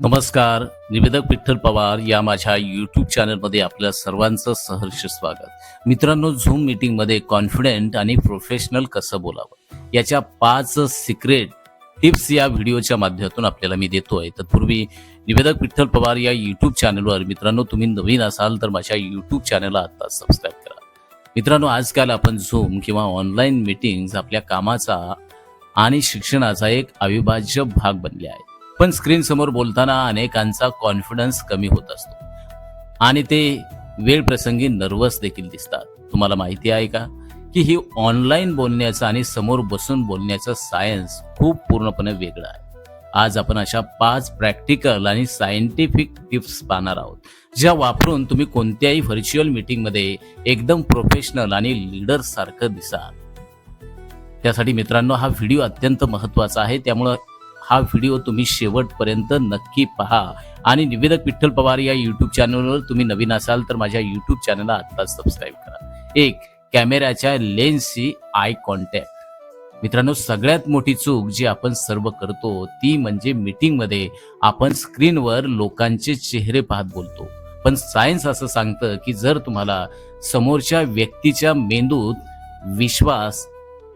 नमस्कार. निवेदक विठ्ठल पवार या माझ्या यूट्यूब चॅनलमध्ये आपल्या सर्वांचं सहर्ष स्वागत. मित्रांनो, झूम मीटिंगमध्ये कॉन्फिडेंट आणि प्रोफेशनल कसं बोलावं याच्या 5 सिक्रेट टिप्स या व्हिडिओच्या माध्यमातून आपल्याला मी देतोय. तत्पूर्वी निवेदक विठ्ठल पवार या यूट्यूब चॅनलवर मित्रांनो, तुम्ही नवीन असाल तर माझ्या यूट्यूब चॅनलला आता सबस्क्राईब करा. मित्रांनो, आजकाल आपण झूम किंवा ऑनलाईन मीटिंग्स आपल्या कामाचा आणि शिक्षणाचा एक अविभाज्य भाग बनले आहे. पण स्क्रीन समोर बोलताना अनेकांचा कॉन्फिडन्स कमी होत असतो आणि ते वेळ प्रसंगी नर्वस देखील दिसतात. तुम्हाला माहिती आहे का की ही ऑनलाईन बोलण्याचं आणि समोर बसून बोलण्याचं सायन्स खूप पूर्णपणे वेगळं आहे. आज आपण अशा 5 प्रॅक्टिकल आणि सायंटिफिक टिप्स पाहणार आहोत, ज्या वापरून तुम्ही कोणत्याही व्हर्च्युअल मीटिंगमध्ये एकदम प्रोफेशनल आणि लीडर सारखं दिसाल. त्यासाठी मित्रांनो, हा व्हिडिओ अत्यंत महत्त्वाचा आहे. त्यामुळं हा व्हिडिओ तुम्ही शेवटपर्यंत नक्की पहा आणि निवेदक विठ्ठल पवार या यूट्यूब चॅनलवर तुम्ही नवीन असाल तर माझ्या यूट्यूब चॅनलला आत्ताच सबस्क्राईब करा. 1. कॅमेऱ्याच्या लेन्सची आय कॉन्टॅक्ट. मित्रांनो, सगळ्यात मोठी चूक जी आपण सर्व करतो ती म्हणजे मीटिंगमध्ये आपण स्क्रीनवर लोकांचे चेहरे पाहत बोलतो. पण सायन्स असं सांगतं की जर तुम्हाला समोरच्या व्यक्तीच्या मेंदूत विश्वास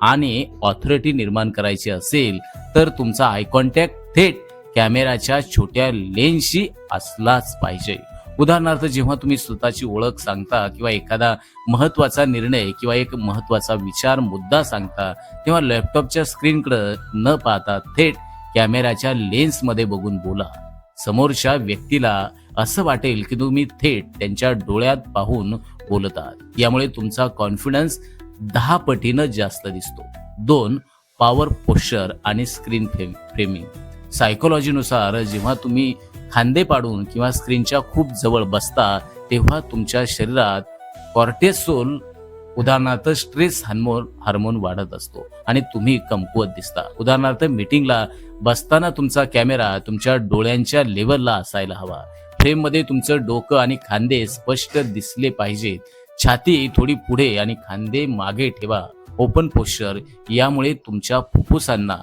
आणि ऑथॉरिटी निर्माण करायची असेल तर तुमचा आय कॉन्टॅक्ट थेट कॅमेराच्या छोट्या लेन्सशी असलाच पाहिजे. उदाहरणार्थ, जेव्हा तुम्ही स्वतःची ओळख सांगता किंवा एखादा महत्त्वाचा निर्णय किंवा एक महत्त्वाचा विचार मुद्दा सांगता, तेव्हा लॅपटॉपच्या स्क्रीनकडे न पाहता थेट कॅमेराच्या लेन्समध्ये बघून बोला. समोरच्या व्यक्तीला असं वाटेल की तुम्ही थेट त्यांच्या डोळ्यात पाहून बोलत आहात. यामुळे तुमचा कॉन्फिडन्स 10 पटीनं जास्त दिसतो. 2. पॉवर पोश्चर आणि स्क्रीन फ्रेमिंग. सायकोलॉजीनुसार जेव्हा तुम्ही खांदे पाडून किंवा स्क्रीनच्या खूप जवळ बसता तेव्हा तुमच्या शरीरात कॉर्टिसोल, उदाहरणार्थ स्ट्रेस हार्मोन वाढत असतो आणि तुम्ही कमकुवत दिसता. उदाहरणार्थ, मीटिंगला बसताना तुमचा कॅमेरा तुमच्या डोळ्यांच्या लेवलला असायला हवा. फ्रेममध्ये तुमचं डोकं आणि खांदे स्पष्ट दिसले पाहिजेत. छाती थोडी पुढे आणि खांदे मागे ठेवा. ओपन पोश्चर, यामुळे तुमच्या फुफ्फुसांना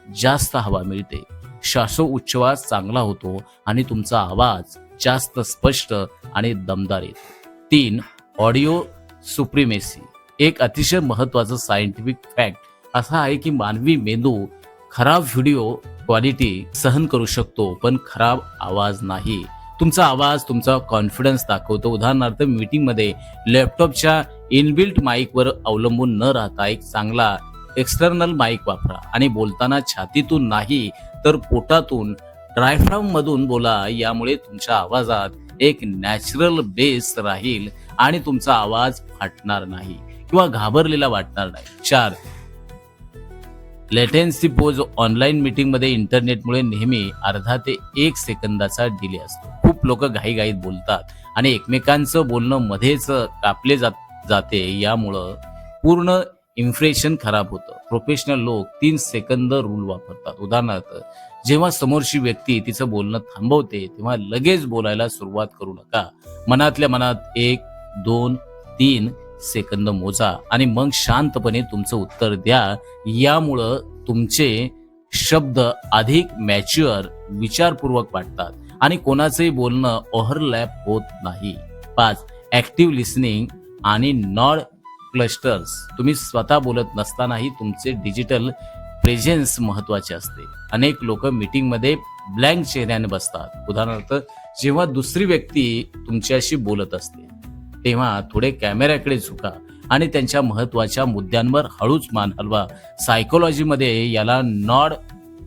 जास्त हवा मिळते, श्वासोच्छवास चांगला होतो आणि तुमचा आवाज जास्त स्पष्ट आणि दमदार येतो. 3. Audio supremacy. एक अतिशय महत्त्वाचं सायंटिफिक फॅक्ट असा आहे की मानवी मेंदू खराब व्हिडिओ क्वालिटी सहन करू शकतो, पण खराब आवाज नाही. तुमचा आवाज तुमचा कॉन्फिडन्स दाखवतो. उदाहरणार्थ, मीटिंगमध्ये लॅपटॉपच्या इनबिल्ट माईकवर अवलंबून न राहता एक चांगला एक्सटर्नल माईक वापरा आणि बोलताना छातीतून नाही तर पोटातून, डायफ्राम मधून बोला. यामुळे तुमच्या आवाजात एक नॅचरल बेस राहील आणि तुमचा आवाज फाटणार नाही किंवा घाबरलेला वाटणार नाही. 4. Latency pose. ऑनलाईन मीटिंगमध्ये इंटरनेटमुळे नेहमी अर्धा ते 1 सेकंदाचा डिले असतो. खूप लोक घाईघाईत बोलतात आणि एकमेकांचं बोलणं मध्येच कापले जाते. यामुळं पूर्ण इम्प्रेशन खराब होतं. प्रोफेशनल लोक 3 सेकंद रूल वापरतात. उदाहरणार्थ, जेव्हा समोरची व्यक्ती तिचं बोलणं थांबवते तेव्हा लगेच बोलायला सुरुवात करू नका. मनातल्या मनात 1, 2, 3 सेकंद मोजा आणि मग शांतपणे तुमचं उत्तर द्या. यामुळं तुमचे शब्द अधिक मॅच्युअर, विचारपूर्वक वाटतात आणि कोणाचंही बोलणं ओव्हरलॅप होत नाही. 5. ऍक्टिव्ह लिसनिंग आणि नॉड क्लस्टर्स. तुम्ही स्वतः बोलत नसतानाही तुमचे डिजिटल प्रेझेन्स महत्वाचे असते. अनेक लोक मीटिंगमध्ये ब्लँक चेहऱ्याने बसतात. उदाहरणार्थ, जेव्हा दुसरी व्यक्ती तुमच्याशी बोलत असते तेव्हा थोडे कॅमेऱ्याकडे झुका आणि त्यांच्या महत्वाच्या मुद्द्यांवर हळूच मान हलवा. सायकोलॉजीमध्ये याला नॉड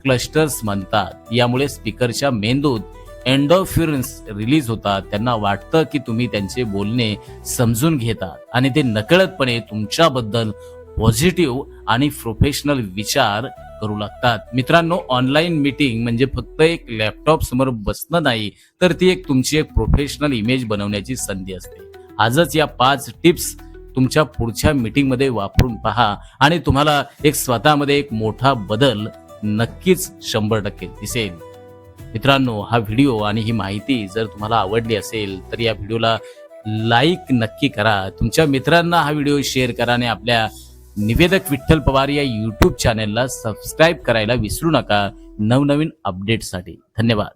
क्लस्टर्स म्हणतात. यामुळे स्पीकरच्या मेंदूत एंडोर्फिन्स रिलीज होतात. त्यांना वाटतं की तुम्ही त्यांचे बोलणे समजून घेतात आणि ते नकळतपणे तुमच्याबद्दल पॉझिटिव्ह आणि प्रोफेशनल विचार करू लागतात. मित्रांनो, ऑनलाईन मीटिंग म्हणजे फक्त एक लॅपटॉप समोर बसणं नाही, तर ती तुमची एक प्रोफेशनल इमेज बनवण्याची संधी असते. आजच या 5 टिप्स तुमच्या पुढच्या मीटिंगमध्ये वापरून पहा आणि तुम्हाला एक स्वतःमध्ये एक मोठा बदल नक्कीच 100% दिसेल. मित्रांनो, हा व्हिडिओ आणि ही माहिती जर तुम्हाला आवडली असेल तर या व्हिडिओला लाईक नक्की करा. तुमच्या मित्रांना हा व्हिडिओ शेअर करा आणि आपल्या निवेदक विठ्ठल पवार या यूट्यूब चॅनलला सबस्क्राईब करायला विसरू नका नवनवीन अपडेट्ससाठी. धन्यवाद.